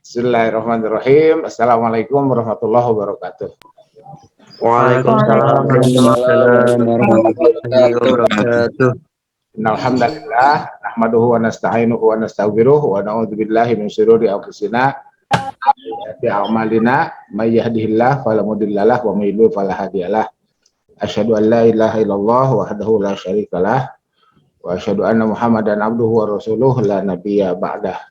Bismillahirrahmanirrahim. Assalamualaikum warahmatullahi wabarakatuh. Waalaikumsalam warahmatullahi wabarakatuh. Alhamdulillah, nahmaduhu wa nasta'inuhu wa nastaghfiruh wa na'udzubillahi min syururi anfusina wa a'malina may yahdihillahu fala mudhillalah wa may yudhlil fala hadiyalah. Asyhadu an la ilaha illallah wahdahu la syarikalah wa asyhadu anna Muhammadan abduhu wa rasuluh la nabiyya ba'dah.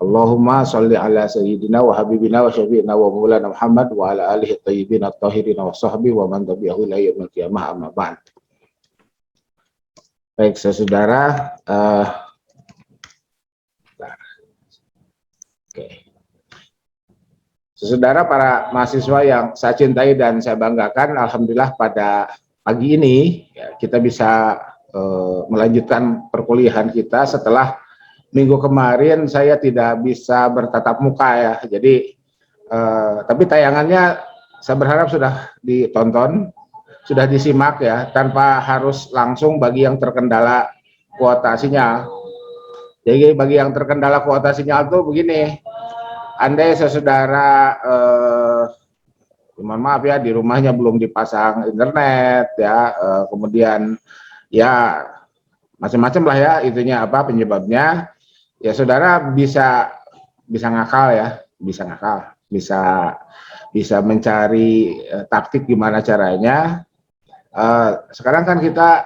Allahumma sholli ala sayyidina wa habibina wa syafi'ina wa maulana Muhammad wa ala alihi thayyibin at-tahirin wa sahbihi wa man tabi'ahu ila yaumil qiyamah amma ba'd. Baik, saudara, saudara para mahasiswa yang saya cintai dan saya banggakan, alhamdulillah pada pagi ini ya, kita bisa melanjutkan perkuliahan kita setelah minggu kemarin saya tidak bisa bertatap muka ya, jadi tapi tayangannya saya berharap sudah ditonton, sudah disimak ya, tanpa harus langsung bagi yang terkendala kuota sinyal. Jadi bagi yang terkendala kuota sinyal tuh begini, andai saudara mohon maaf ya, di rumahnya belum dipasang internet ya, kemudian ya macam-macam lah ya itunya apa penyebabnya. Ya saudara bisa ngakal ya, bisa mencari taktik gimana caranya. Sekarang kan kita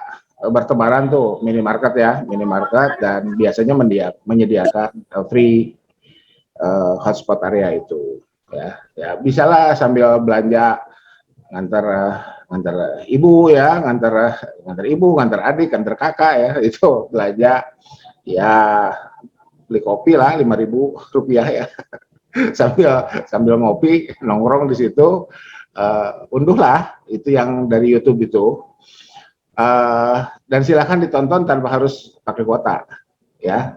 bertebaran tuh minimarket ya, minimarket, dan biasanya menyediakan free hotspot area itu ya bisalah sambil belanja ngantar ibu ya, ngantar ibu, ngantar adik, ngantar kakak ya, itu belanja ya, beli kopi lah 5.000 rupiah ya, sambil ngopi nongkrong di situ, unduhlah itu yang dari YouTube itu, dan silakan ditonton tanpa harus pakai kuota ya.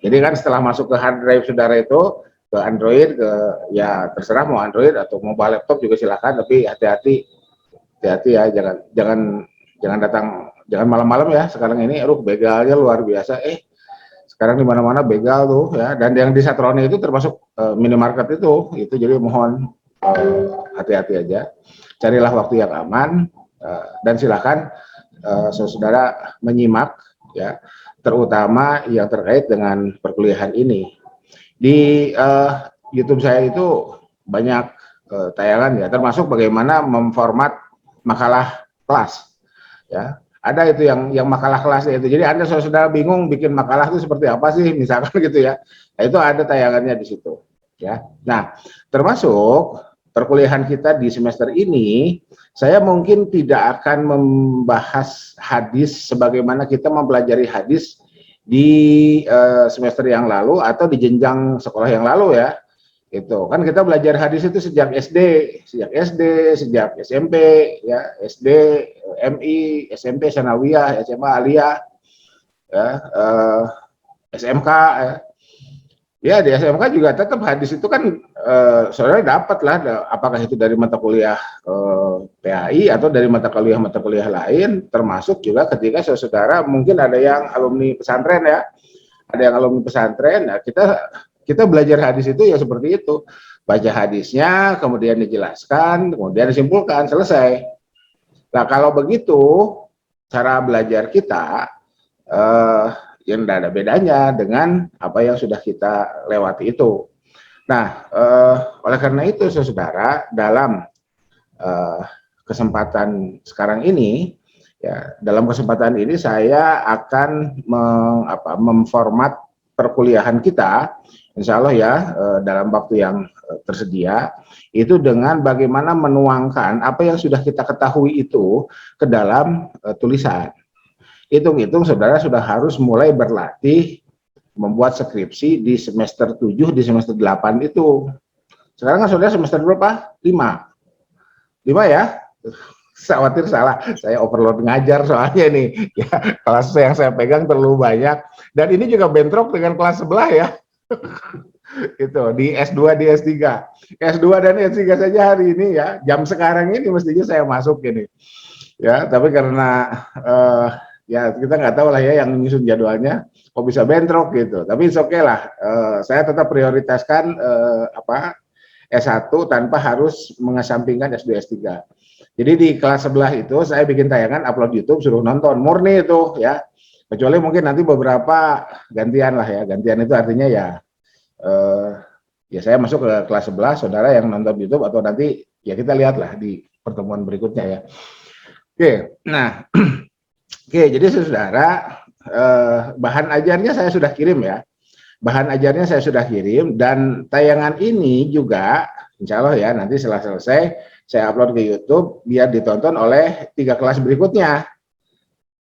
Jadi kan setelah masuk ke hard drive saudara itu ke Android, ke ya terserah mau Android atau mobile laptop juga silakan, tapi hati-hati ya, jangan datang, jangan malam-malam ya. Sekarang ini begalnya luar biasa, sekarang di mana-mana begal tuh ya, dan yang di Satroni itu termasuk minimarket itu, jadi mohon hati-hati aja, carilah waktu yang aman, dan silakan saudara menyimak ya, terutama yang terkait dengan perkuliahan ini. Di YouTube saya itu banyak tayangan ya, termasuk bagaimana memformat makalah kelas ya. Ada itu yang makalah kelas itu. Jadi Anda saudara bingung bikin makalah itu seperti apa sih misalkan gitu ya. Nah, itu ada tayangannya di situ ya. Nah, termasuk perkuliahan kita di semester ini, saya mungkin tidak akan membahas hadis sebagaimana kita mempelajari hadis di semester yang lalu atau di jenjang sekolah yang lalu ya. Itu kan kita belajar hadis itu sejak SD, sejak SMP ya, SD, MI, SMP, Sanawiyah, SMA, Aliyah, ya, SMK ya. Ya di SMK juga tetap hadis itu kan saudara dapat lah, apakah itu dari mata kuliah PAI atau dari mata kuliah lain, termasuk juga ketika saudara mungkin ada yang alumni pesantren ya, ada yang alumni pesantren, nah kita belajar hadis itu ya seperti itu, baca hadisnya, kemudian dijelaskan, kemudian disimpulkan, selesai. Nah kalau begitu cara belajar kita yang tidak ada bedanya dengan apa yang sudah kita lewati itu. Nah oleh karena itu saudara, dalam kesempatan sekarang ini ya, dalam kesempatan ini saya akan memformat perkuliahan kita, insya Allah ya, dalam waktu yang tersedia, itu dengan bagaimana menuangkan apa yang sudah kita ketahui itu ke dalam tulisan. Hitung-hitung saudara sudah harus mulai berlatih membuat skripsi di semester 7, di semester 8 itu. Sekarang kan saudara semester berapa? 5 ya? Khawatir salah, saya overload ngajar soalnya nih ya, kelas yang saya pegang terlalu banyak, dan ini juga bentrok dengan kelas sebelah ya. Itu di S2 di S3 dan S3 saja hari ini ya, jam sekarang ini mestinya saya masuk ini ya, tapi karena Ya kita nggak tahu lah ya yang nyusun jadwalnya kok bisa bentrok gitu. Tapi oke okay lah. Saya tetap prioritaskan S1 tanpa harus mengesampingkan S2 S3. Jadi di kelas sebelah itu saya bikin tayangan, upload YouTube, suruh nonton murni itu ya. Kecuali mungkin nanti beberapa gantian lah ya. Gantian itu artinya ya eh, ya saya masuk ke kelas 11, saudara yang nonton YouTube atau nanti ya kita lihatlah di pertemuan berikutnya ya. Oke, nah oke, jadi saudara bahan ajarnya saya sudah kirim ya. Bahan ajarnya saya sudah kirim dan tayangan ini juga insya Allah ya nanti setelah selesai saya upload ke YouTube biar ditonton oleh 3 kelas berikutnya.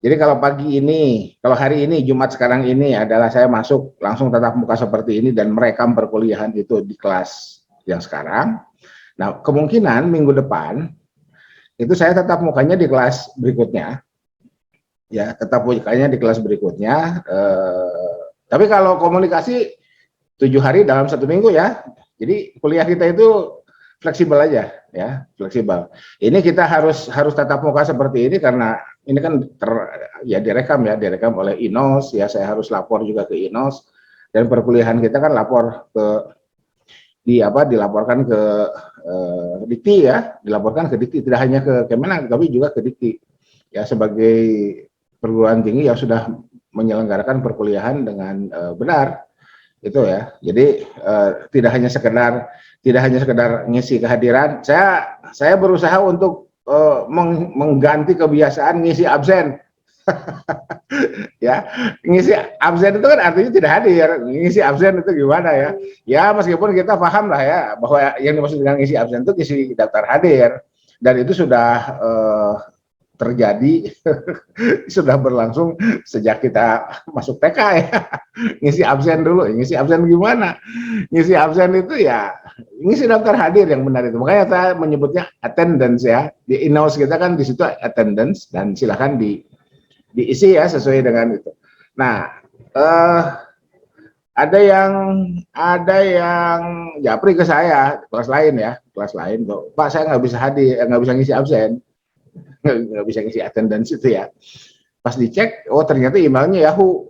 Jadi kalau pagi ini, kalau hari ini Jumat sekarang ini adalah saya masuk langsung tatap muka seperti ini dan merekam perkuliahan itu di kelas yang sekarang. Nah kemungkinan minggu depan itu saya tetap mukanya di kelas berikutnya, ya tetap mukanya di kelas berikutnya. Tapi kalau komunikasi 7 hari dalam 1 minggu ya. Jadi kuliah kita itu fleksibel aja ya, fleksibel. Ini kita harus tatap muka seperti ini karena ini kan direkam oleh INOS ya, saya harus lapor juga ke INOS dan perkuliahan kita kan lapor ke dilaporkan ke Dikti ya, dilaporkan ke Dikti tidak hanya ke Kemenak tapi juga ke Dikti ya sebagai perguruan tinggi yang sudah menyelenggarakan perkuliahan dengan benar itu ya. Jadi tidak hanya sekedar ngisi kehadiran. Saya berusaha untuk mengganti kebiasaan ngisi absen. Ya, ngisi absen itu kan artinya tidak hadir. Ngisi absen itu gimana ya? Ya meskipun kita paham lah ya bahwa yang dimaksud dengan ngisi absen itu ngisi daftar hadir dan itu sudah terjadi sudah berlangsung sejak kita masuk TK ya. Ngisi absen dulu, ngisi absen gimana? Ngisi absen itu ya ngisi daftar hadir yang benar itu. Makanya saya menyebutnya attendance ya. Di INOS kita kan di situ attendance dan silakan diisi ya sesuai dengan itu. Nah, ada yang japri ke saya kelas lain ya, kelas lain tuh, Pak saya nggak bisa hadir, nggak bisa ngisi absen, nggak bisa ngisi attendance itu ya. Pas dicek, oh ternyata emailnya Yahoo.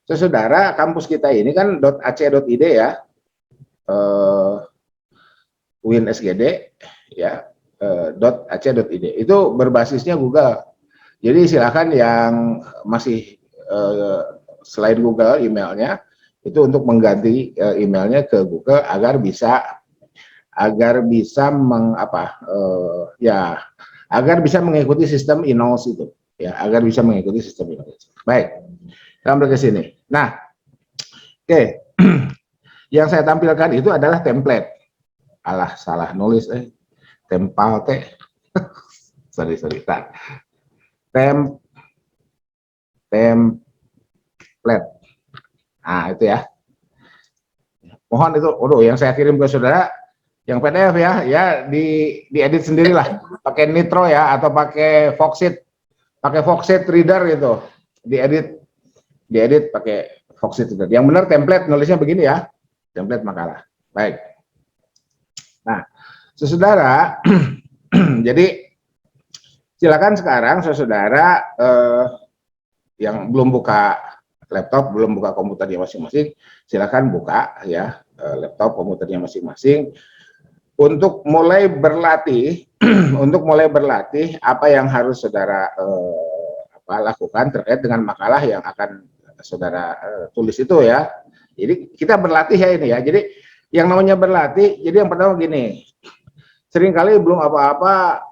Saudara, kampus kita ini kan .ac.id ya, UIN SGD ya, .ac.id itu berbasisnya Google. Jadi silakan yang masih selain Google emailnya itu untuk mengganti emailnya ke Google agar bisa agar bisa mengikuti sistem INOS itu ya, agar bisa mengikuti sistem INOS. Baik, sampai ke sini. Nah, oke. Yang saya tampilkan itu adalah template. Alah, salah nulis template. sorry. Template. Nah, itu ya. Mohon itu, yang saya kirim ke saudara yang PDF ya diedit sendirilah, pakai Nitro ya atau pakai Foxit Reader gitu. Diedit pakai Foxit Reader. Yang benar template nulisnya begini ya. Template makalah. Baik. Nah, saudara, jadi silakan sekarang saudara yang belum buka laptop, belum buka komputernya masing-masing, silakan buka ya laptop komputernya masing-masing untuk mulai berlatih, apa yang harus saudara lakukan terkait dengan makalah yang akan saudara tulis itu ya. Jadi kita berlatih ya ini ya. Jadi yang namanya berlatih, jadi yang pertama gini, seringkali belum apa-apa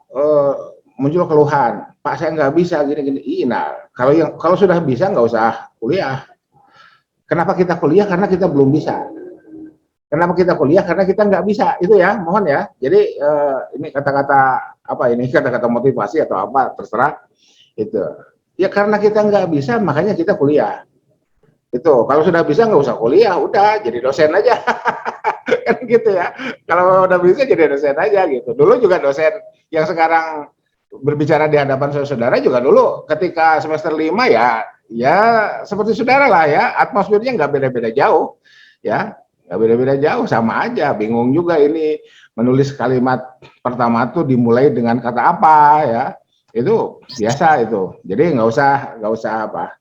muncul keluhan, Pak saya nggak bisa gini-gini. Nah, kalau sudah bisa nggak usah kuliah. Kenapa kita kuliah? Karena kita belum bisa. Kenapa kita kuliah? Karena kita nggak bisa. Itu ya, mohon ya. Jadi ini kata-kata motivasi atau apa terserah itu. Ya karena kita nggak bisa, makanya kita kuliah. Itu kalau sudah bisa nggak usah kuliah, udah jadi dosen aja. Kan gitu ya. Kalau udah bisa jadi dosen aja gitu. Dulu juga dosen yang sekarang berbicara di hadapan saudara juga dulu ketika semester 5 ya seperti saudara lah ya, atmosfernya nggak beda-beda jauh ya, nggak beda-beda jauh, sama aja, bingung juga ini menulis kalimat pertama tuh dimulai dengan kata apa ya, Itu biasa itu. Jadi nggak usah apa.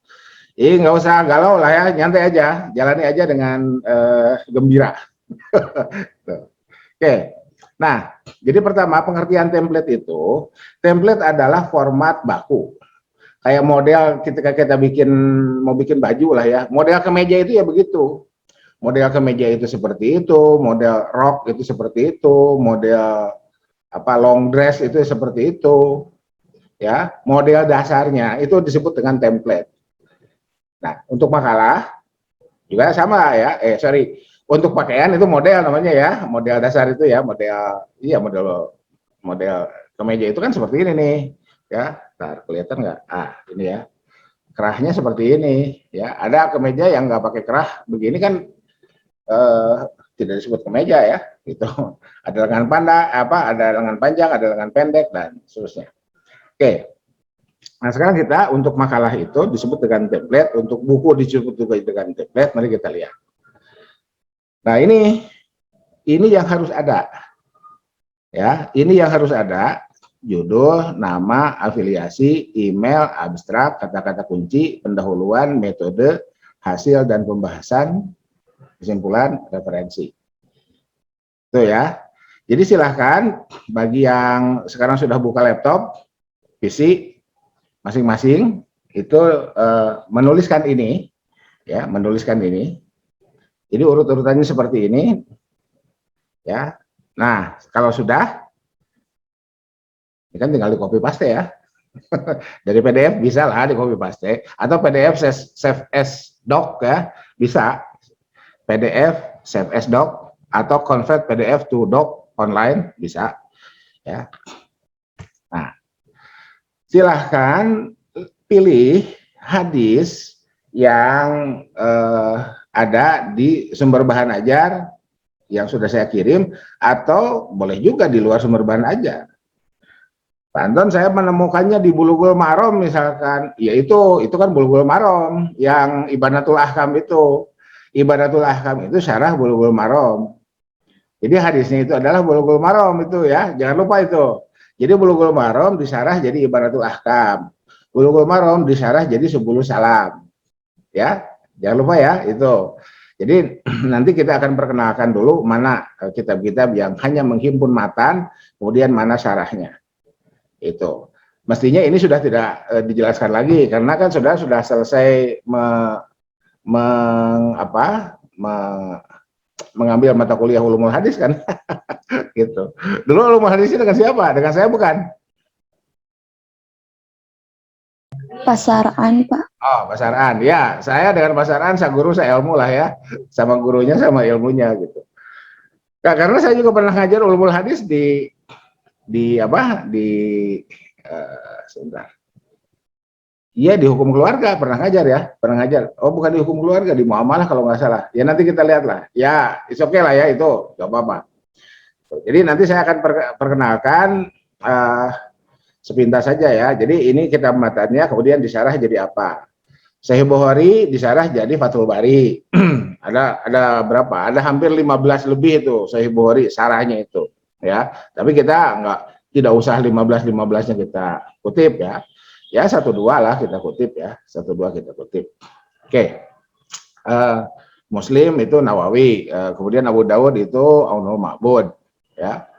Nggak usah galau lah ya, nyantai aja, jalani aja dengan gembira. Oke. Nah, jadi pertama pengertian template itu, template adalah format baku. Kayak model ketika kita mau bikin baju lah ya, model kemeja itu ya begitu. Model kemeja itu seperti itu, model rok itu seperti itu, model apa long dress itu seperti itu, ya. Model dasarnya itu disebut dengan template. Nah, untuk makalah juga sama ya. Sorry, untuk pakaian itu model namanya ya, model dasar itu ya, model model kemeja itu kan seperti ini nih, ya. Ntar kelihatan nggak? Ini ya, kerahnya seperti ini, ya. Ada kemeja yang nggak pakai kerah, begini kan eh, tidak disebut kemeja ya, gitu. Ada lengan pandang, ada lengan panjang, ada lengan pendek dan seterusnya. Oke. Nah, sekarang kita untuk makalah itu disebut dengan template, untuk buku disebut juga dengan template. Mari kita lihat. Nah, ini yang harus ada. Ya, ini yang harus ada: judul, nama, afiliasi, email, abstrak, kata-kata kunci, pendahuluan, metode, hasil dan pembahasan, kesimpulan, referensi. Itu ya. Jadi silahkan bagi yang sekarang sudah buka laptop, PC, masing-masing itu menuliskan ini, ya, menuliskan ini. Jadi urut-urutannya seperti ini, ya. Nah, kalau sudah, ini kan tinggal di copy paste ya. Dari PDF bisa lah di copy paste, atau PDF save as doc ya, bisa. PDF save as doc atau convert PDF to doc online bisa, ya. Nah, silahkan pilih hadis yang ada di sumber bahan ajar yang sudah saya kirim, atau boleh juga di luar sumber bahan ajar. Pak Anton, saya menemukannya di Bulughul Maram misalkan, ya itu kan Bulughul Maram yang Ibanatul Ahkam itu. Ibanatul Ahkam itu syarah Bulughul Maram. Jadi hadisnya itu adalah Bulughul Maram itu ya, jangan lupa itu. Jadi Bulughul Maram disyarah jadi Ibanatul Ahkam. Bulughul Maram disyarah jadi Subulus Salam. Ya, jangan lupa ya itu. Jadi nanti kita akan perkenalkan dulu mana kitab-kitab yang hanya menghimpun matan, kemudian mana syarahnya. Itu mestinya ini sudah tidak dijelaskan lagi karena kan sudah selesai mengambil mata kuliah ulumul hadis kan. Gitu. Dulu ulumul hadisnya dengan siapa? Dengan saya bukan? Pasaran, Pak. Oh, Pasaran. Ya, saya dengan Pasaran, saya guru, saya ilmu lah ya. Sama gurunya, sama ilmunya gitu. Nah, karena saya juga pernah ngajar ulumul hadis sebentar. Iya, di hukum keluarga pernah ngajar ya, pernah ngajar. Oh, bukan di hukum keluarga, di muamalah kalau nggak salah. Ya nanti kita lihat lah. Ya, it's okay lah ya itu, nggak apa-apa. Jadi nanti saya akan perkenalkan sepintas saja ya. Jadi ini kitab matanya, kemudian disyarah jadi apa? Sahih Bukhari disyarah jadi Fathul Bari. ada berapa? Ada hampir 15 lebih itu Sahih Bukhari syarahnya itu, ya. Tapi kita tidak usah 15-15-nya kita kutip ya. Ya 1-2 lah kita kutip ya. 1-2 kita kutip. Oke. Muslim itu Nawawi, kemudian Abu Dawud itu Aunul Ma'bud ya.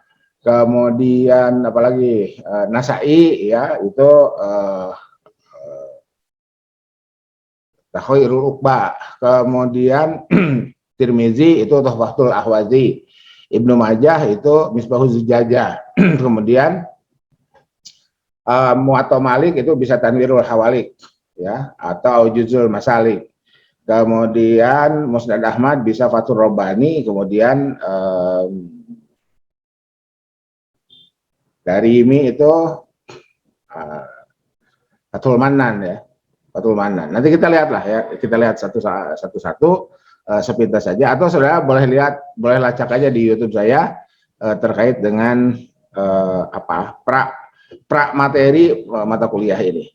Kemudian apalagi Nasai ya itu Khairul Uqba. Kemudian Tirmizi itu Tuhfatul Ahwazi. Ibnu Majah itu Misbahuz Zujajah. Kemudian Muwatta Malik itu bisa Tanwirul Hawalik ya, atau Juzul Masalik. Kemudian Musnad Ahmad bisa Fathur Rabbani. Kemudian dari ini itu Fathul Manan ya. Fathul Manan. Nanti kita lihat lah ya, kita lihat satu-satu sepintas saja, atau saudara boleh lacak aja di YouTube saya terkait dengan pra materi mata kuliah ini.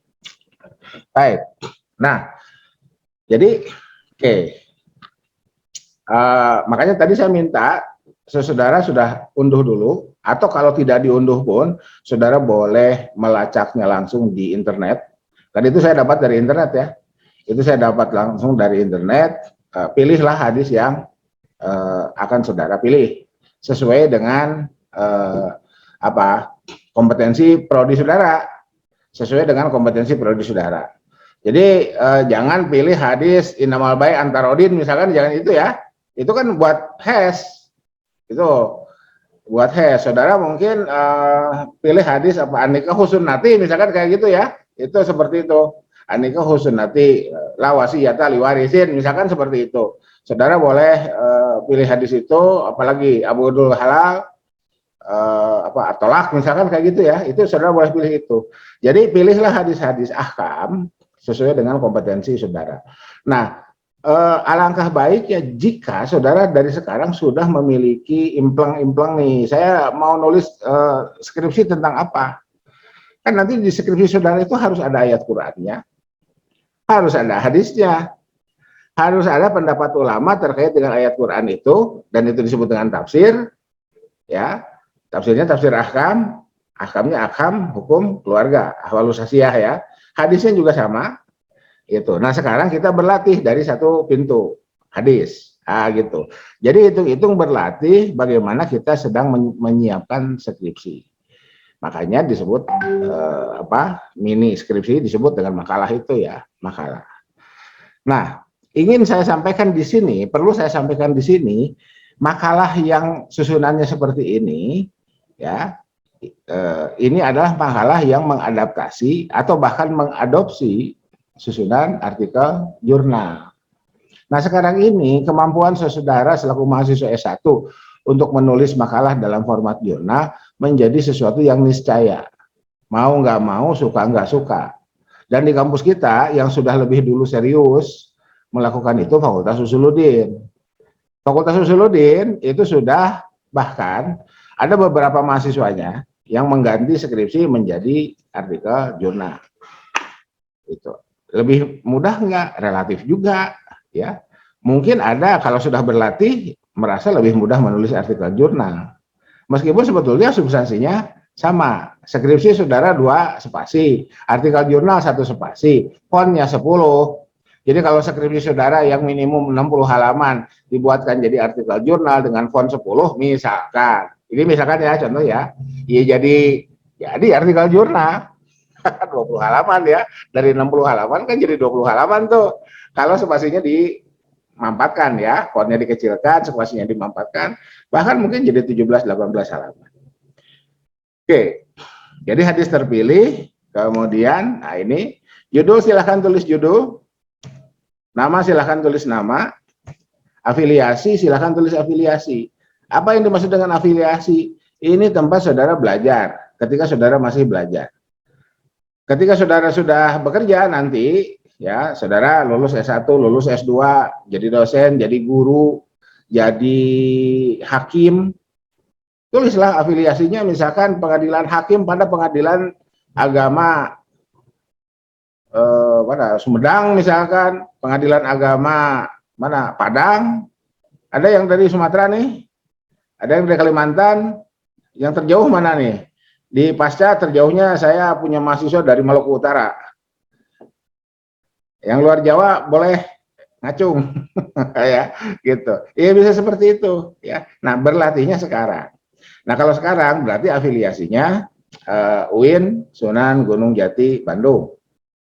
Baik. Nah, jadi oke. Makanya tadi saya minta saudara sudah unduh dulu Atau kalau tidak diunduh pun, saudara boleh melacaknya langsung di internet. Kan itu saya dapat dari internet ya. Itu saya dapat langsung dari internet. Pilihlah hadis yang akan saudara pilih sesuai dengan kompetensi prodi saudara, sesuai dengan kompetensi prodi saudara. Jadi jangan pilih hadis innamal bai antarodin misalkan, jangan itu ya. Itu kan buat HES. Itu buat HES. Saudara mungkin pilih hadis apa anika husunnati misalkan kayak gitu ya. Itu seperti itu. Anika husunnati la wasiyata liwarisin misalkan seperti itu. Saudara boleh pilih hadis itu, apalagi abghadul halal tolak misalkan kayak gitu ya. Itu saudara boleh pilih itu. Jadi pilihlah hadis-hadis ahkam sesuai dengan kompetensi saudara. Nah, alangkah baiknya jika saudara dari sekarang sudah memiliki implang-implang nih. Saya mau nulis skripsi tentang apa? Kan nanti di skripsi saudara itu harus ada ayat Qur'annya, harus ada hadisnya, harus ada pendapat ulama terkait dengan ayat Quran itu, dan itu disebut dengan tafsir, ya. Tafsirnya tafsir ahkam, ahkamnya ahkam hukum keluarga, ahwalus sasiyah ya. Hadisnya juga sama, itu. Nah sekarang kita berlatih dari satu pintu hadis, gitu. Jadi hitung-hitung berlatih bagaimana kita sedang menyiapkan skripsi. Makanya disebut mini skripsi disebut dengan makalah itu ya, makalah. Nah, ingin saya sampaikan di sini, perlu saya sampaikan di sini, makalah yang susunannya seperti ini, ya, ini adalah makalah yang mengadaptasi atau bahkan mengadopsi susunan artikel jurnal. Nah, sekarang ini kemampuan saudara selaku mahasiswa S1 untuk menulis makalah dalam format jurnal menjadi sesuatu yang niscaya. Mau nggak mau, suka nggak suka. Dan di kampus kita yang sudah lebih dulu serius melakukan itu Fakultas Usuluddin. Fakultas Usuluddin itu sudah bahkan ada beberapa mahasiswanya yang mengganti skripsi menjadi artikel jurnal. Itu lebih mudah nggak? Relatif juga, ya. Mungkin ada kalau sudah berlatih merasa lebih mudah menulis artikel jurnal. Meskipun sebetulnya substansinya sama. Skripsi saudara 2 spasi, artikel jurnal 1 spasi, fontnya 10. Jadi kalau skripsi saudara yang minimum 60 halaman dibuatkan jadi artikel jurnal dengan font 10 misalkan. Ini misalkan ya contoh ya. Ya jadi artikel jurnal 20 halaman ya. Dari 60 halaman kan jadi 20 halaman tuh. Kalau spasinya dimampatkan ya, fontnya dikecilkan, spasinya dimampatkan, bahkan mungkin jadi 17-18 halaman. Oke. Jadi hadis terpilih, kemudian nah ini judul silahkan tulis judul, nama silahkan tulis nama, afiliasi silahkan tulis afiliasi. Apa yang dimaksud dengan afiliasi? Ini tempat saudara belajar, ketika saudara masih belajar. Ketika saudara sudah bekerja nanti, ya saudara lulus S1, lulus S2, jadi dosen, jadi guru, jadi hakim, tulislah afiliasinya, misalkan pengadilan hakim pada pengadilan agama Sumedang misalkan, pengadilan agama mana Padang, ada yang dari Sumatera nih, ada yang dari Kalimantan, yang terjauh mana nih? Di pasca terjauhnya saya punya mahasiswa dari Maluku Utara. Yang luar Jawa boleh ngacung ya gitu. Ya bisa seperti itu ya. Nah, berlatihnya sekarang. Nah, kalau sekarang berarti afiliasinya UIN Sunan Gunung Jati Bandung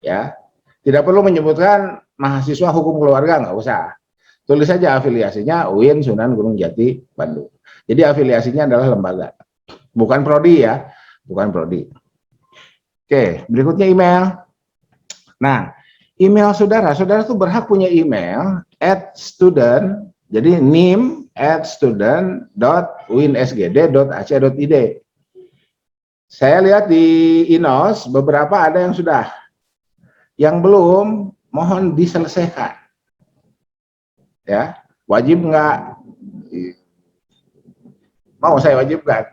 ya. Tidak perlu menyebutkan mahasiswa hukum keluarga, nggak usah. Tulis saja afiliasinya UIN Sunan Gunung Jati Bandung. Jadi afiliasinya adalah lembaga, bukan prodi ya, bukan prodi. Oke, berikutnya email. Nah, email saudara tuh berhak punya email @student, jadi nim@student.uinsgd.ac.id. Saya lihat di INOS beberapa ada yang sudah, yang belum mohon diselesaikan. Ya, wajib nggak? Mau saya wajibkan?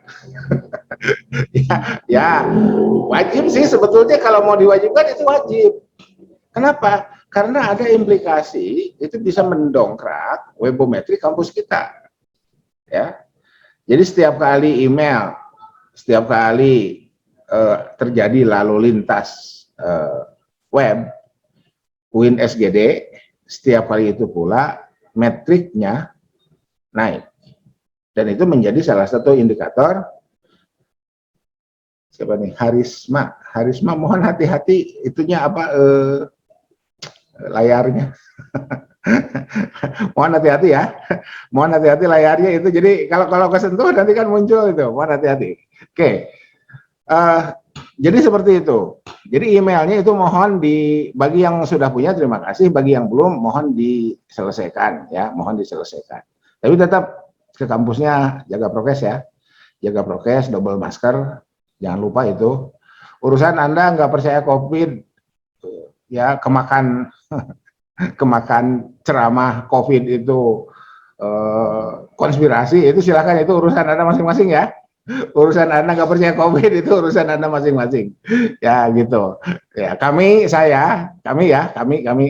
ya, wajib sih sebetulnya, kalau mau diwajibkan itu wajib. Kenapa? Karena ada implikasi itu bisa mendongkrak webometri kampus kita. Ya. Jadi setiap kali email setiap kali terjadi lalu lintas web Win SGD, setiap kali itu pula metriknya naik. Dan itu menjadi salah satu indikator. Siapa nih? Harisma. Harisma, mohon hati-hati itunya apa layarnya. Mohon hati-hati ya. Mohon hati-hati layarnya itu. Jadi kalau kesentuh nanti kan muncul itu. Mohon hati-hati. Oke. Jadi seperti itu. Jadi emailnya itu mohon bagi yang sudah punya terima kasih, bagi yang belum mohon diselesaikan ya, mohon diselesaikan. Tapi tetap ke kampusnya jaga prokes ya. Jaga prokes, double masker, jangan lupa itu. Urusan Anda nggak percaya COVID, ya kemakan ceramah COVID itu konspirasi, itu silakan, itu urusan Anda masing-masing ya. Urusan Anda nggak percaya COVID itu urusan Anda masing-masing. Ya gitu. Ya kami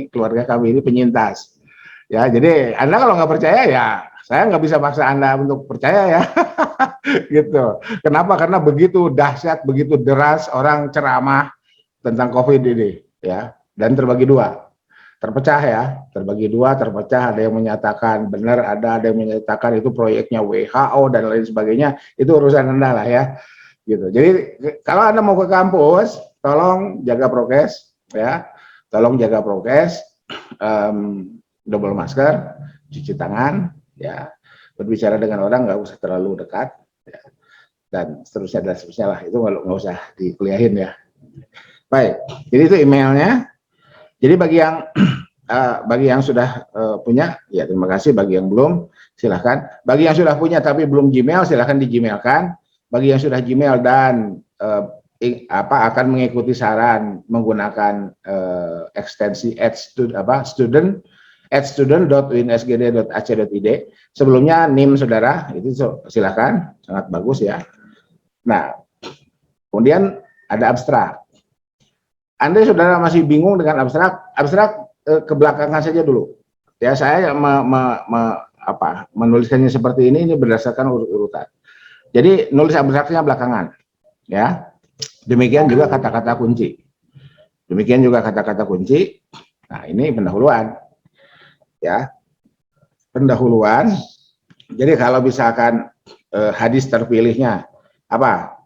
keluarga kami ini penyintas. Ya jadi Anda kalau nggak percaya ya saya nggak bisa paksa Anda untuk percaya ya. Gitu. Kenapa? Karena begitu dahsyat, begitu deras orang ceramah tentang COVID ini, ya. Dan terbagi dua, terpecah ya, terbagi dua, terpecah. Ada yang menyatakan benar, ada yang menyatakan itu proyeknya WHO dan lain sebagainya. Itu urusan Anda lah ya. Gitu. Jadi kalau Anda mau ke kampus, tolong jaga prokes, ya. Tolong jaga prokes, double masker, cuci tangan, ya. Berbicara dengan orang nggak usah terlalu dekat. Ya, dan seterusnya lah, itu nggak usah dikuliahin ya. Baik, jadi itu emailnya. Jadi bagi yang sudah punya ya terima kasih, bagi yang belum silahkan, bagi yang sudah punya tapi belum Gmail silahkan di Gmailkan, bagi yang sudah Gmail dan akan mengikuti saran menggunakan ekstensi student@winsgd.ac.id. Sebelumnya NIM saudara itu silakan, sangat bagus ya. Nah, kemudian ada abstrak. Anda saudara masih bingung dengan abstrak ke belakangan saja dulu. Ya saya menuliskannya seperti ini berdasarkan urutan. Jadi nulis abstraknya belakangan, ya. Demikian juga kata-kata kunci. Nah ini pendahuluan, ya. Pendahuluan. Jadi kalau misalkan hadis terpilihnya apa?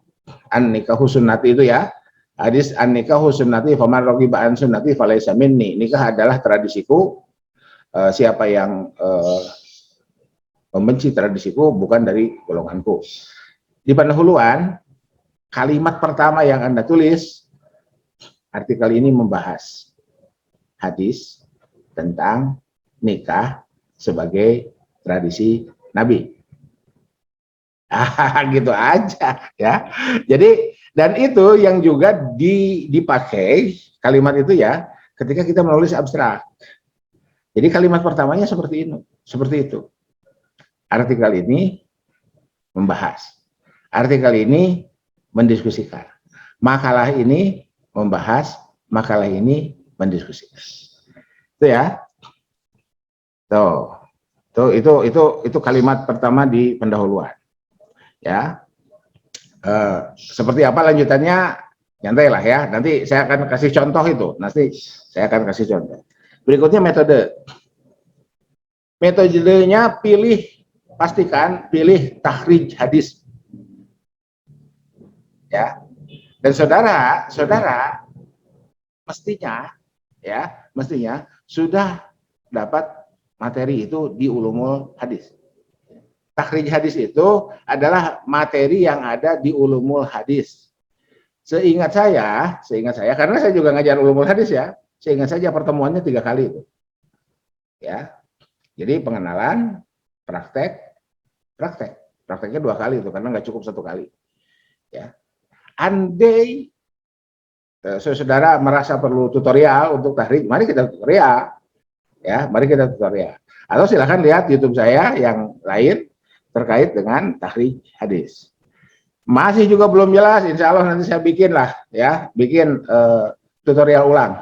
An-nikahu sunnati itu ya. Hadis an-nikahu sunnati faman raghiba an sunnati falaysa minni. Nikah adalah tradisiku. Siapa yang membenci tradisiku bukan dari golonganku. Di pendahuluan, kalimat pertama yang Anda tulis, artikel ini membahas hadis tentang nikah sebagai tradisi Nabi. Gitu aja ya. Jadi dan itu yang juga dipakai kalimat itu ya ketika kita menulis abstrak. Jadi kalimat pertamanya seperti itu. Artikel ini membahas. Artikel ini mendiskusikan. Makalah ini membahas, makalah ini mendiskusikan. Itu ya. Itu kalimat pertama di pendahuluan. Ya. Seperti apa lanjutannya nyantai lah ya, nanti saya akan kasih contoh itu, berikutnya metodenya pastikan pilih takhrij hadis ya, dan saudara mestinya sudah dapat materi itu di ulumul hadis. Takhrij hadis itu adalah materi yang ada di ulumul hadis. Seingat saya, karena saya juga ngajar ulumul hadis ya, seingat saja pertemuannya 3 kali itu. Ya. Jadi pengenalan, prakteknya 2 kali itu karena nggak cukup 1 kali. Ya. Andai saudara merasa perlu tutorial untuk takhrij, mari kita tutorial. Ya, mari kita tutorial. Atau silakan lihat YouTube saya yang lain terkait dengan takhrij hadis. Masih juga belum jelas, insya Allah nanti saya bikin tutorial ulang.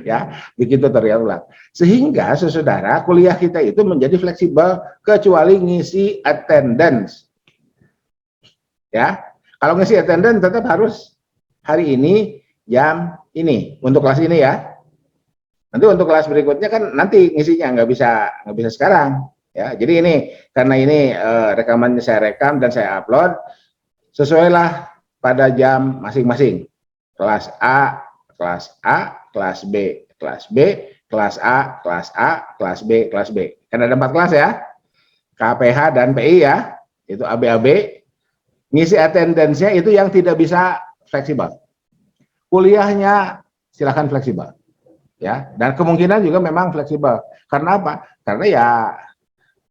Ya, bikin tutorial ulang. Sehingga saudara kuliah kita itu menjadi fleksibel kecuali ngisi attendance. ya. Kalau ngisi attendance tetap harus hari ini jam ini untuk kelas ini ya. Nanti untuk kelas berikutnya kan nanti ngisinya nggak bisa sekarang ya. Jadi ini karena ini rekamannya saya rekam dan saya upload, sesuailah pada jam masing-masing. Kelas A, kelas A, kelas B, kelas B, kelas A, kelas A, kelas B, kelas B. Kan ada 4 kelas ya, KPH dan PI ya, itu AB-AB. Ngisi attendance-nya itu yang tidak bisa fleksibel. Kuliahnya silakan fleksibel ya, dan kemungkinan juga memang fleksibel. Karena apa? Karena ya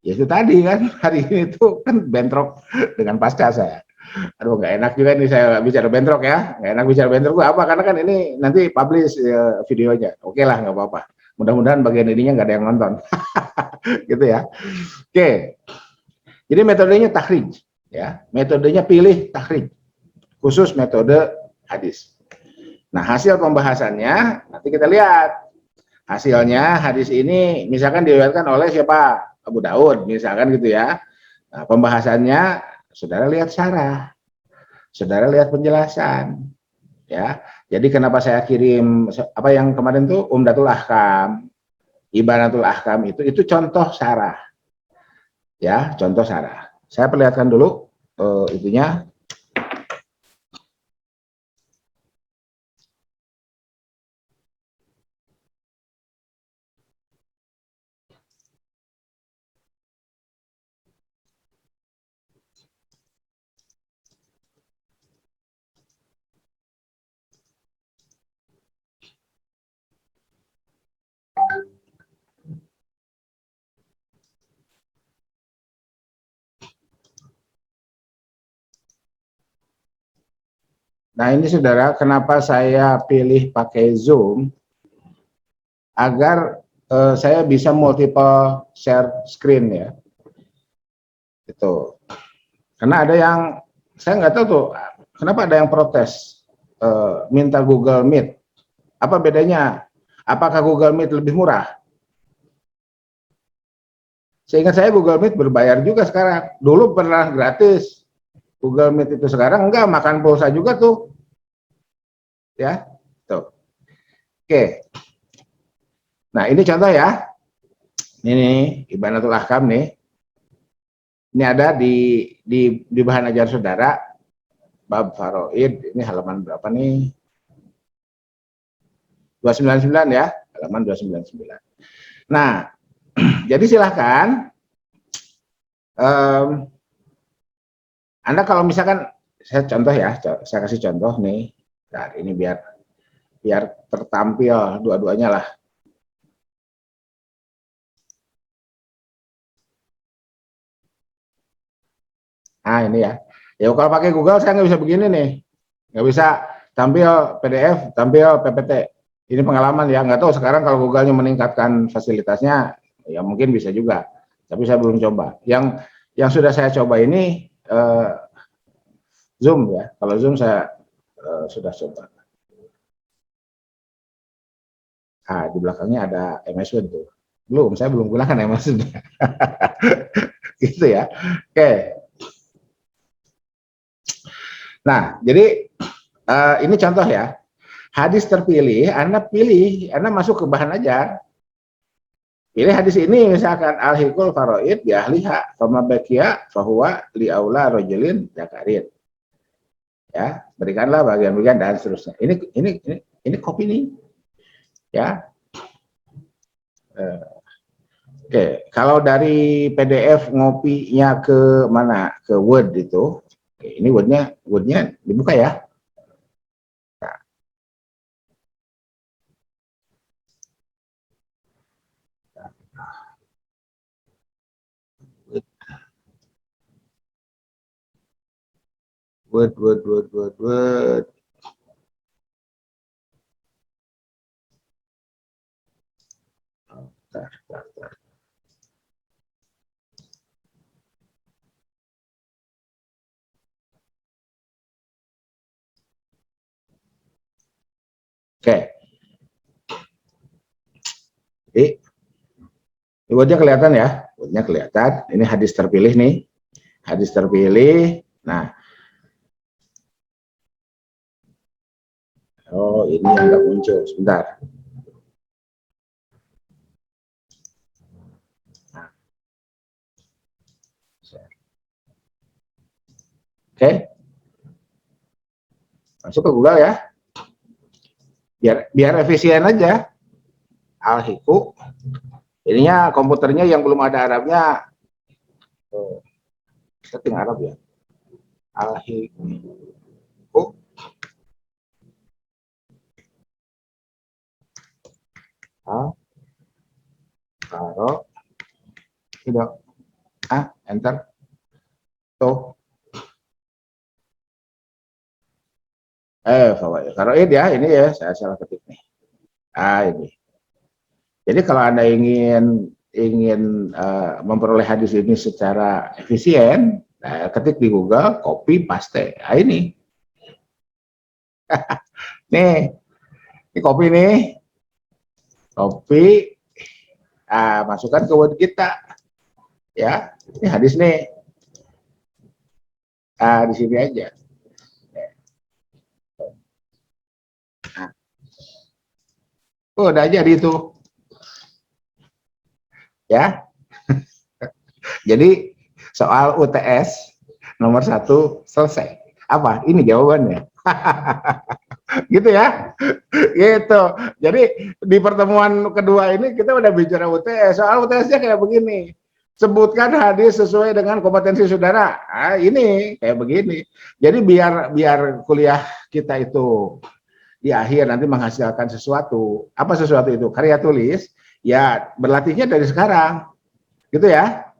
itu tadi kan hari ini tuh kan bentrok dengan pasca saya. Aduh, nggak enak juga nih saya bicara bentrok ya, nggak enak bicara bentrok itu apa, karena kan ini nanti publish videonya. Oke lah, nggak apa-apa, mudah-mudahan bagian ininya nggak ada yang nonton. Gitu ya. Oke, jadi metodenya takhrij ya, metodenya pilih takhrij, khusus metode hadis. Nah, hasil pembahasannya nanti kita lihat. Hasilnya hadis ini misalkan diriwayatkan oleh siapa? Abu Daud misalkan gitu ya. Nah, pembahasannya saudara lihat syarah, saudara lihat penjelasan ya. Jadi kenapa saya kirim apa yang kemarin tuh Umdatul Ahkam, Ibanatul Ahkam itu contoh syarah ya, contoh syarah. Saya perlihatkan dulu itunya. Nah, ini saudara, kenapa saya pilih pakai Zoom agar saya bisa multiple share screen ya. Itu. Karena ada yang saya nggak tahu tuh kenapa ada yang protes minta Google Meet. Apa bedanya? Apakah Google Meet lebih murah? Seingat saya Google Meet berbayar juga sekarang. Dulu pernah gratis. Google Meet itu sekarang enggak, makan pulsa juga tuh. Ya. Tuh. Oke. Nah, ini contoh ya. Ini nih, Ibanatul Ahkam nih. Ini ada di bahan ajar saudara bab faraid, ini halaman berapa nih? 299 ya, halaman 299. Nah, jadi silahkan Anda kalau misalkan saya contoh ya, saya kasih contoh nih. Nah, ini biar tertampil dua-duanya lah. Nah, ini ya. Ya kalau pakai Google saya nggak bisa begini nih. Nggak bisa tampil PDF, tampil PPT. Ini pengalaman ya, nggak tahu sekarang kalau Google-nya meningkatkan fasilitasnya, ya mungkin bisa juga. Tapi saya belum coba. Yang sudah saya coba ini Zoom ya. Kalau Zoom saya sudah coba. Ah, di belakangnya ada MS Word tuh. Saya belum gunakan MS Word. Gitu ya. Oke. Nah, jadi ini contoh ya. Hadis terpilih, Anda masuk ke bahan ajar. Pilih hadis ini misalkan al-hikul faraid bi ahliha fama baqiya fahuwa li aula rajulin zakarin. Ya, berikanlah bagian-bagian dan seterusnya. Ini kopi nih. Ya. Oke, kalau dari PDF ngopinya ke mana? Ke Word itu. Oke, ini Wordnya dibuka ya. Word. Bentar. Oke. Jadi, Wordnya kelihatan ya. Wordnya kelihatan. Ini hadis terpilih nih. Hadis terpilih. Nah, Oh, ini yang nggak muncul. Sebentar. Oke, masuk ke Google ya. Biar efisien aja. Al-Hiku. Ininya komputernya yang belum ada Arabnya. Oh, setting Arab ya. Al-Hiku. Taruh. Tidak. Enter. Tuh. Fawaid ya, ini ya, saya salah ketik nih. Ini. Jadi kalau Anda ingin memperoleh hadis ini secara efisien, ketik di Google, copy, paste. Ini. Nih, ini copy nih. Copy, masukkan ke Word kita. Ya, ini hadis nih. Di sini aja. Udah jadi itu. Ya. Jadi soal UTS nomor 1 selesai. Apa? Ini jawabannya. Gitu ya. Gitu. Jadi di pertemuan kedua ini kita udah bicara UTS. Soal UTS-nya kayak begini. Sebutkan hadis sesuai dengan kompetensi saudara. Ini kayak begini. Jadi biar kuliah kita itu di akhir nanti menghasilkan sesuatu. Apa sesuatu itu? Karya tulis. Ya berlatihnya dari sekarang. Gitu ya.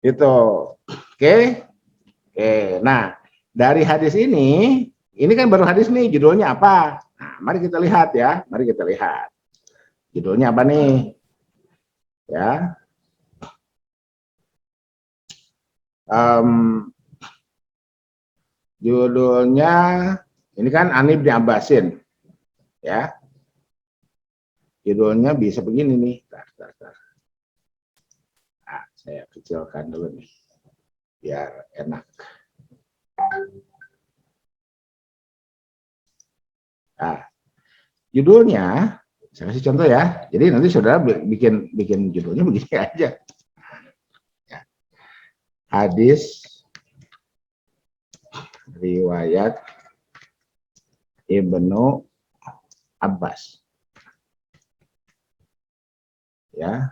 Itu. Oke. Oke. Nah, dari hadis ini kan baru hadis nih, judulnya apa? Nah, mari kita lihat ya. Mari kita lihat. Judulnya apa nih? Ya. Judulnya ini kan Anib bin Abbasin. Ya. Judulnya bisa begini nih. Saya kecilkan dulu nih. Biar enak. Nah, judulnya saya kasih contoh ya. Jadi nanti saudara bikin judulnya begini aja. Ya. Hadis riwayat Ibnu Abbas. Ya.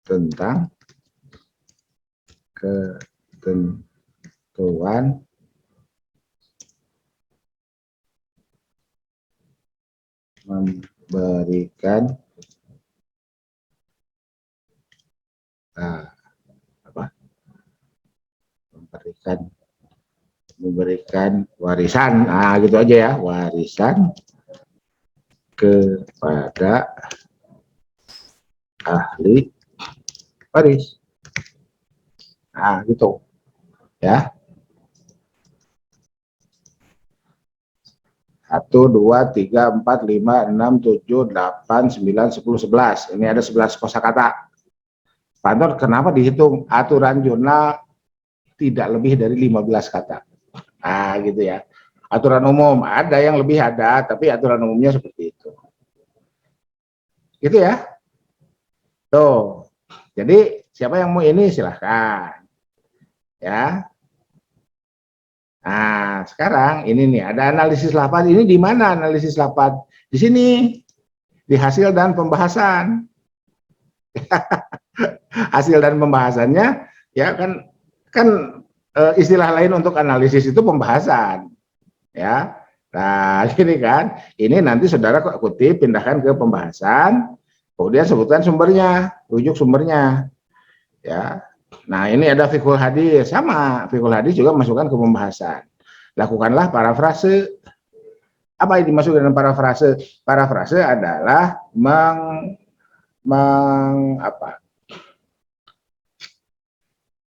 Tentang ketentuan memberikan memberikan warisan, gitu aja ya, warisan kepada ahli waris. Gitu ya. 1, 2, 3, 4, 5, 6, 7, 8, 9, 10, 11. Ini ada 11 kosakata. Pak kenapa dihitung? Aturan jurnal tidak lebih dari 15 kata. Gitu ya. Aturan umum, ada yang lebih ada, tapi aturan umumnya seperti itu. Gitu ya. Tuh. Jadi siapa yang mau ini silahkan. Ya. Nah, sekarang ini nih ada analisis lafaz. Ini di mana analisis lafaz? Di sini. Di hasil dan pembahasan. Hasil dan pembahasannya ya kan istilah lain untuk analisis itu pembahasan. Ya. Nah, ini kan. Ini nanti saudara kutip, pindahkan ke pembahasan. Kemudian sebutkan sumbernya, rujuk sumbernya. Ya. Nah, ini ada fikul hadis, sama fikul hadis juga masukkan ke pembahasan. Lakukanlah parafrase. Apa yang dimaksud dengan parafrase? Parafrase adalah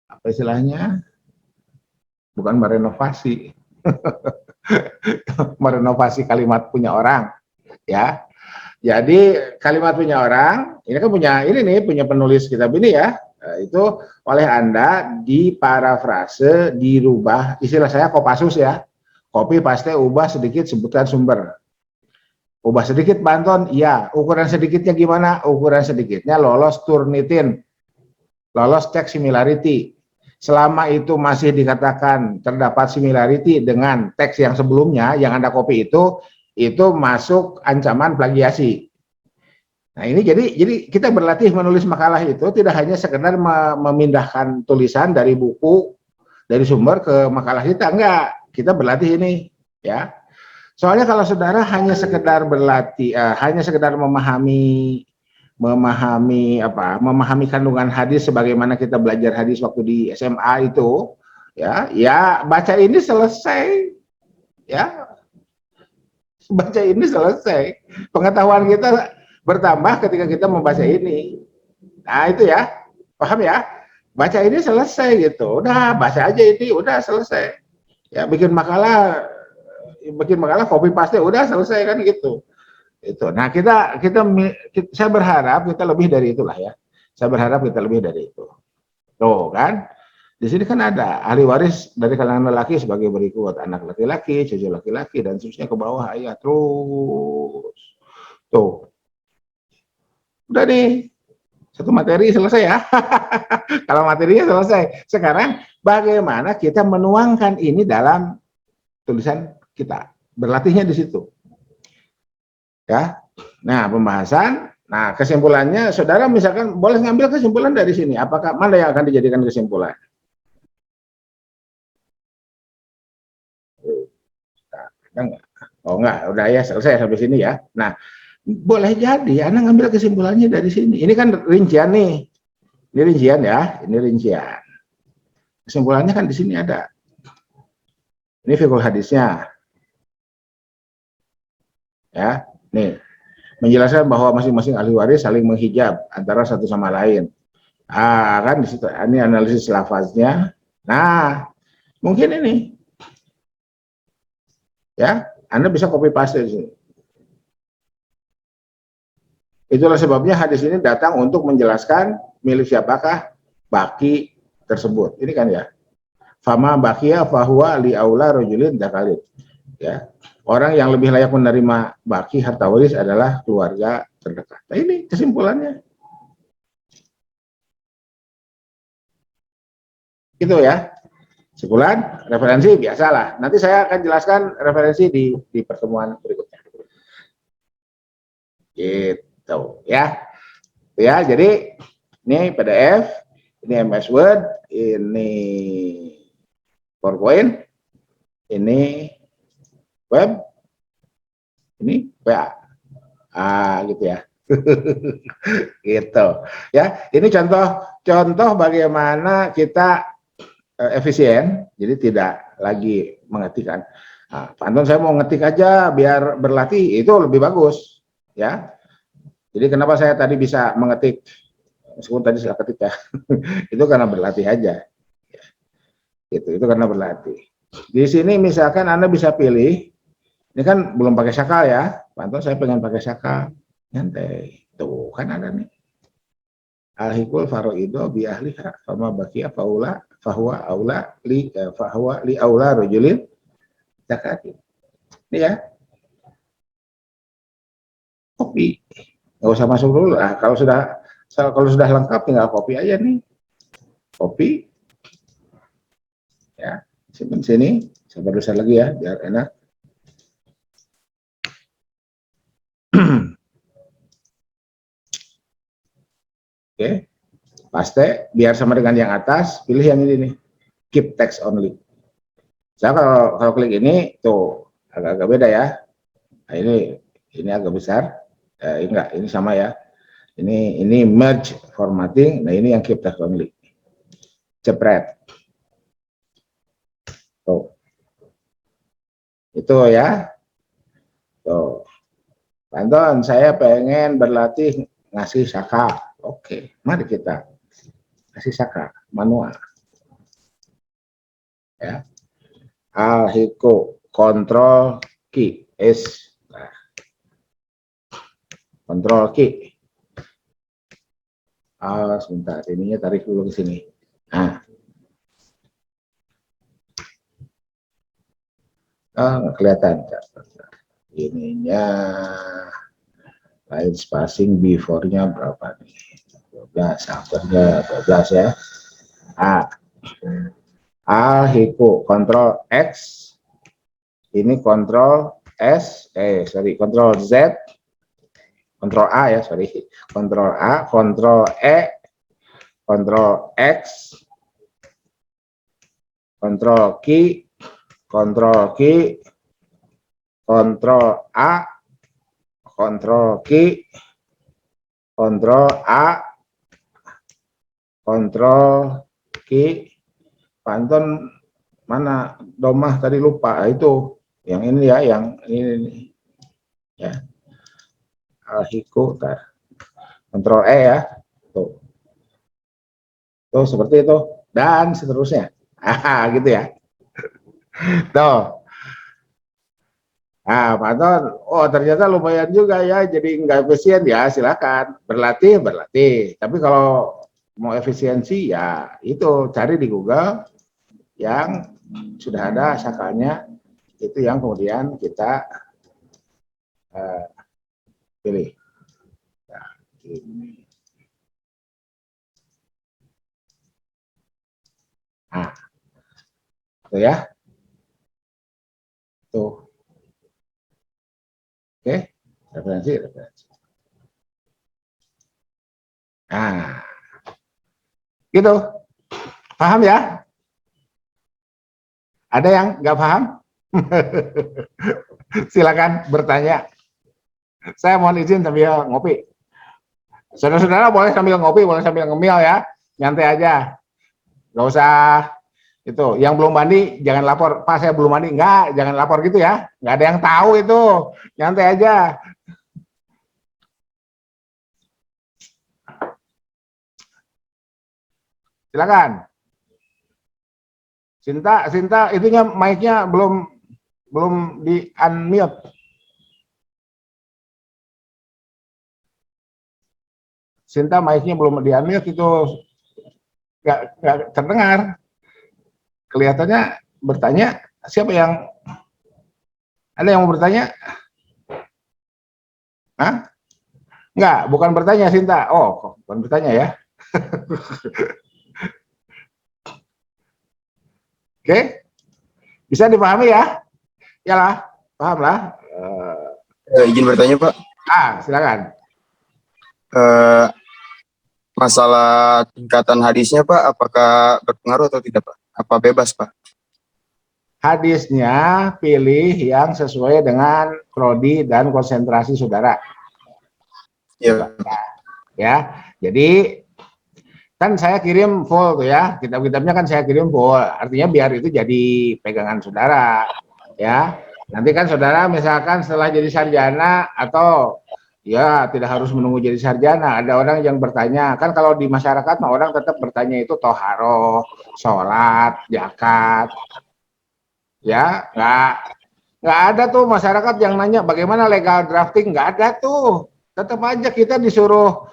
apa istilahnya? Bukan merenovasi. Merenovasi kalimat punya orang, ya. Jadi kalimat punya orang, ini kan punya penulis kitab ini ya. Itu oleh Anda diparafrase, dirubah, istilah saya Kopassus ya, copy paste, ubah sedikit, sebutkan sumber. Ubah sedikit Banton, iya. Ukuran sedikitnya gimana? Ukuran sedikitnya lolos Turnitin, lolos cek similarity. Selama itu masih dikatakan terdapat similarity dengan teks yang sebelumnya, yang Anda copy itu masuk ancaman plagiasi. Nah ini jadi kita berlatih menulis makalah itu tidak hanya sekedar memindahkan tulisan dari buku, dari sumber ke makalah kita, enggak. Kita berlatih ini, ya. Soalnya kalau saudara hanya sekedar berlatih, hanya sekedar memahami kandungan hadis sebagaimana kita belajar hadis waktu di SMA itu, ya baca ini selesai, ya baca ini selesai. Pengetahuan kita bertambah ketika kita membaca ini. Nah itu ya, paham ya? Baca ini selesai gitu, udah baca aja ini, udah selesai. Ya bikin makalah copy paste udah selesai kan gitu. Itu. Nah, saya berharap kita lebih dari itulah ya. Saya berharap kita lebih dari itu. Tuh kan? Di sini kan ada ahli waris dari kalangan lelaki sebagai berikut: anak laki-laki, cucu laki-laki, dan seterusnya ke bawah ayat terus. Tuh. Udah nih. Satu materi selesai ya. Kalau materinya selesai. Sekarang bagaimana kita menuangkan ini dalam tulisan kita? Berlatihnya di situ. Ya. Nah, pembahasan. Nah, kesimpulannya saudara misalkan boleh ngambil kesimpulan dari sini. Apakah mana yang akan dijadikan kesimpulan? Enggak. Oh enggak, udah ya selesai sampai sini ya. Nah, boleh jadi Anda ngambil kesimpulannya dari sini. Ini kan rincian nih. Ini rincian ya, ini rincian. Kesimpulannya kan di sini ada. Ini fikul hadisnya. Ya, nih menjelaskan bahwa masing-masing ahli waris saling menghijab antara satu sama lain. Kan di situ ini analisis lafaznya. Nah, mungkin ini ya, Anda bisa copy paste di sini. Itulah sebabnya hadis ini datang untuk menjelaskan milik siapakah baki tersebut. Ini kan ya. Fama bakia fahuwa li aula rajulin dakalid. Ya. Orang yang lebih layak menerima baki harta waris adalah keluarga terdekat. Nah, ini kesimpulannya. Itu ya. Kesimpulan, referensi biasalah. Nanti saya akan jelaskan referensi di pertemuan berikutnya. Gitu ya. Ya, jadi ini PDF, ini MS Word, ini PowerPoint, ini web, ini WA. Gitu ya. Gitu. Ya, ini contoh bagaimana kita efisien, jadi tidak lagi mengetikkan. Nah, Pak Anton, saya mau ngetik aja biar berlatih, itu lebih bagus, ya. Jadi kenapa saya tadi bisa mengetik, meskipun tadi salah ketik ya, itu karena berlatih aja. Itu karena berlatih. Di sini misalkan Anda bisa pilih, ini kan belum pakai sakal ya, Pak Anton saya pengen pakai sakal, nyantai. Tuh kan ada nih. Al-hikul faroido bi ahliha fama bakia faula fahuwa aula li aula rajulin zakati. Ini ya. Kopi. Nggak usah masuk dulu. Nah, kalau sudah lengkap tinggal kopi aja nih. Kopi. Ya, simpan sini. Sabar besar lagi ya biar enak. Oke. Paste biar sama dengan yang atas, pilih yang ini nih. Keep text only. Saya kalau klik ini tuh agak-agak beda ya. Nah, ini agak besar. Enggak, ini sama ya. Ini merge formatting. Nah, ini yang keep text only. Jepret. Tuh. Itu ya. Tuh. Anton, saya pengen berlatih ngasih saka. Oke, mari kita kasih saka manual. Ya. Al-hiko control key S. Nah. Control key. Sebentar, ininya tarik dulu ke sini. Nah, nggak kelihatan. Ininya line spacing before-nya berapa nih? 12, after-nya 12 ya. A. A, Hiku, kontrol X, ini kontrol S, kontrol Z, kontrol A ya, kontrol A, kontrol E, kontrol X, kontrol Q, kontrol Q, kontrol A, kontrol Q, kontrol A, kontrol Q, Panton mana domah tadi lupa, itu yang ini ya, yang ini ya, Hiku, kontrol E ya, tuh seperti itu dan seterusnya. Gitu ya. Tuh. Nah, Pak Anton, oh ternyata lumayan juga ya, jadi nggak efisien ya, silakan berlatih, berlatih. Tapi kalau mau efisiensi ya itu cari di Google yang sudah ada sakalnya, itu yang kemudian kita uh, pilih. Nah, ini. Nah, itu ya, tuh. Oke, referensi, referensi. Nah, gitu. Paham ya? Ada yang nggak paham? Silakan bertanya. Saya mohon izin sambil ngopi. Saudara-saudara boleh sambil ngopi, boleh sambil ngemil ya. Nyantai aja. Nggak usah itu. Yang belum mandi jangan lapor. Pak saya belum mandi. Enggak, jangan lapor gitu ya. Nggak ada yang tahu itu. Nyantai aja. Silakan. Sinta, Sinta, itunya mic-nya belum di unmute. Sinta mic-nya belum di unmute, itu nggak terdengar. Kelihatannya bertanya, siapa yang ada yang mau bertanya? Hah? Enggak, bukan bertanya Sinta. Oh, bukan bertanya ya. Oke, bisa dipahami ya? Iyalah, paham lah. Izin bertanya Pak, Silakan. masalah tingkatan hadisnya Pak, apakah berpengaruh atau tidak Pak? Apa bebas Pak? Hadisnya pilih yang sesuai dengan prodi dan konsentrasi saudara. Ya. Ya, jadi kan saya kirim full tuh ya, kitab-kitabnya kan saya kirim full, artinya biar itu jadi pegangan saudara ya. Nanti kan saudara misalkan setelah jadi sarjana atau ya tidak harus menunggu jadi sarjana, ada orang yang bertanya, kan kalau di masyarakat mah orang tetap bertanya itu toharoh, sholat, zakat, ya nggak ada tuh masyarakat yang nanya bagaimana legal drafting, nggak ada tuh, tetap aja kita disuruh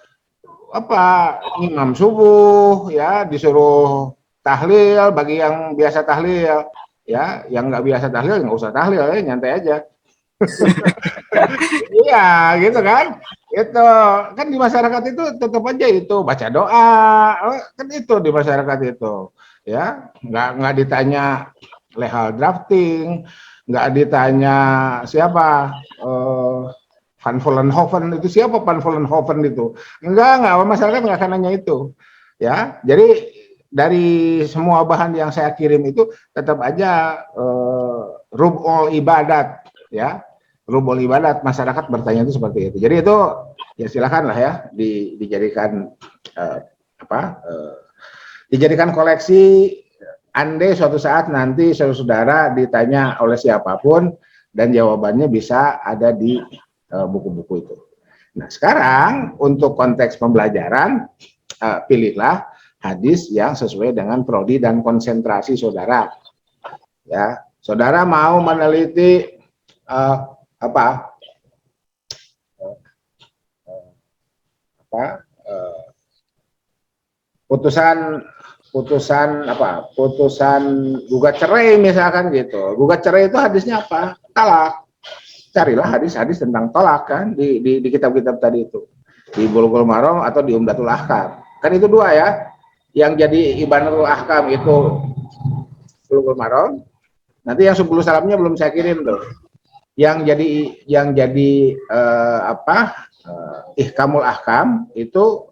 apa, imam subuh ya, disuruh tahlil bagi yang biasa tahlil ya, yang nggak biasa tahlil nggak usah tahlil ya, nyantai aja. Iya gitu kan, itu kan di masyarakat itu tetap aja itu baca doa, kan itu di masyarakat itu ya, nggak ditanya legal drafting, nggak ditanya siapa Van Vollenhoven itu, siapa Van Vollenhoven itu, enggak masyarakat nggak akan nanya itu ya. Jadi dari semua bahan yang saya kirim itu tetap aja rubul ibadat ya, rubul ibadat, masyarakat bertanya itu seperti itu. Jadi itu ya silakan lah ya dijadikan dijadikan koleksi. Andai suatu saat nanti saudara ditanya oleh siapapun dan jawabannya bisa ada di buku-buku itu. Nah sekarang untuk konteks pembelajaran, pilihlah hadis yang sesuai dengan prodi dan konsentrasi saudara. Ya, saudara mau meneliti apa putusan putusan gugat cerai misalkan gitu. Gugat cerai itu hadisnya apa? Talak. Carilah hadis-hadis tentang tolak kan di kitab-kitab tadi itu. Di Bulughul Maram atau di Umdatul Ahkam. Kan itu dua ya. Yang jadi Ibanatul Ahkam itu Bulughul Maram. Nanti yang 10 salamnya belum saya kirim tuh. Yang jadi Ihkamul Ahkam itu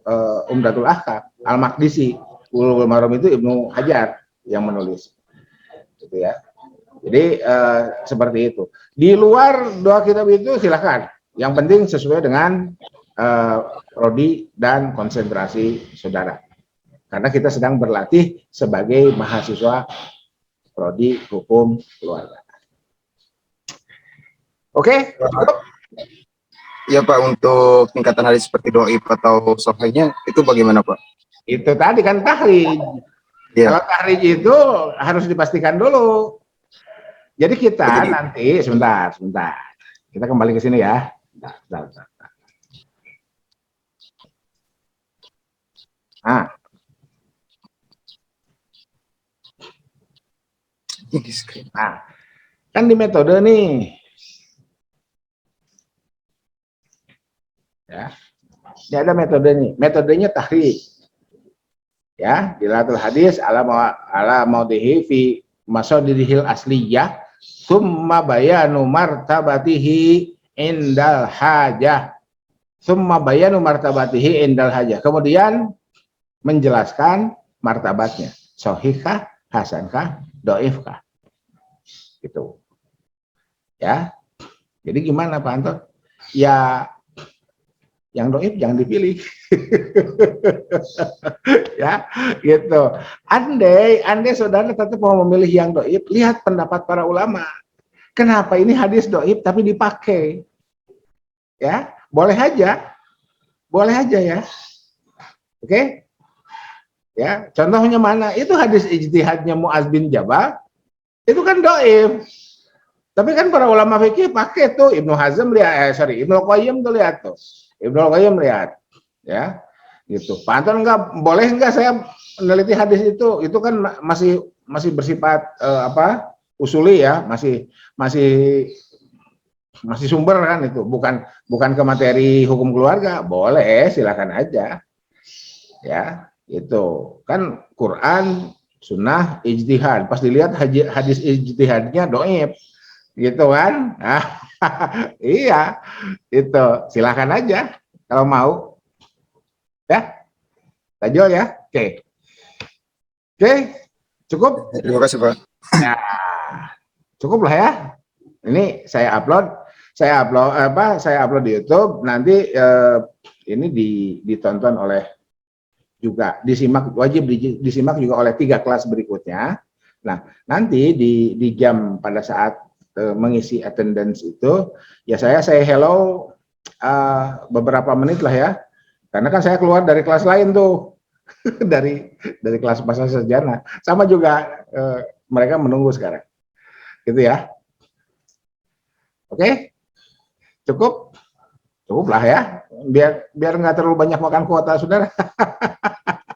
Umdatul Ahkam, Al-Maqdisi. Bulughul Maram itu Ibnu Hajar yang menulis. Gitu ya. Jadi seperti itu. Di luar dua kitab itu silakan. Yang penting sesuai dengan prodi dan konsentrasi saudara. Karena kita sedang berlatih sebagai mahasiswa prodi hukum keluarga. Oke? Ya Pak, untuk tingkatan hadis seperti doib atau sahihnya itu bagaimana Pak? Itu tadi kan tahrij. Ya. Kalau tahrij itu harus dipastikan dulu. Jadi kita nanti sebentar. Kita kembali ke sini ya. Bentar. Nah, kan di metode nih. Ya. Ini ada metode nih. Metodenya tahrij. Ya, dilatul hadis ala maudhihi fi masadirihil asliyah summa bayanu martabatihi indal hajah. Summa bayanu martabatihi indal hajah. Kemudian menjelaskan martabatnya. Sahihkah, hasankah, dhaifkah. Gitu. Ya. Jadi gimana Pak Anton? Ya yang dhaif jangan dipilih. Ya, gitu. Andai saudara tetap mau memilih yang dhaif, lihat pendapat para ulama. Kenapa ini hadis dhaif tapi dipakai? Ya, boleh aja ya. Oke? Ya, contohnya mana? Itu hadis ijtihadnya Mu'adz bin Jabal. Itu kan dhaif. Tapi kan para ulama fikih pakai tuh Ibnu Qayyim tuh lihat tuh. Ibnu Qayyim lihat, ya, gitu. Pak Anton boleh enggak saya meneliti hadis itu? Itu kan masih bersifat usuli ya, masih sumber kan itu, bukan ke materi hukum keluarga. Boleh, silakan aja, ya, itu kan Quran, Sunnah, ijtihad. Pas dilihat hadis ijtihadnya dhaif, gitu kan? Nah, iya, itu silakan aja kalau mau, ya, Tajul ya, oke, cukup. Terima kasih Pak. Nah, cukup lah ya. Ini saya upload di YouTube. Nanti ini ditonton oleh juga wajib disimak juga oleh 3 kelas berikutnya. Nah, nanti di jam pada saat mengisi attendance itu ya saya hello beberapa menit lah ya, karena kan saya keluar dari kelas lain tuh dari kelas bahasa sarjana, sama juga mereka menunggu sekarang gitu ya. Oke, cukup lah ya, biar nggak terlalu banyak makan kuota saudara.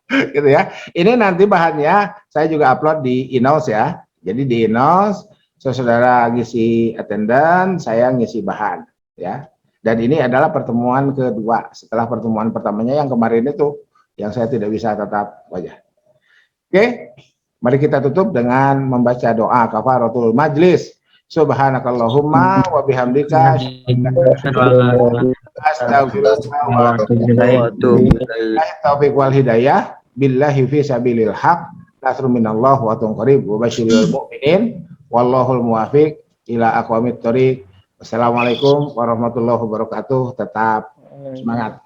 Gitu ya. Ini nanti bahannya saya juga upload di Inos ya, jadi di Inos saudara ngisi attendance, saya ngisi bahan, ya. Dan ini adalah pertemuan kedua setelah pertemuan pertamanya yang kemarin itu yang saya tidak bisa tatap wajah. Oke, mari kita tutup dengan membaca doa kafaratul majlis. Subhanakallahumma wa bihamdika astaghfirullah wa atubu ilaik. Taufiq wal hidayah billahi fi sabilil haq. Nasrun minallah wa atun qarib wa basyiril mu'minin. Wallahul muwafiq ila aqwamit thoriq. Wassalamualaikum warahmatullahi wabarakatuh. Tetap semangat.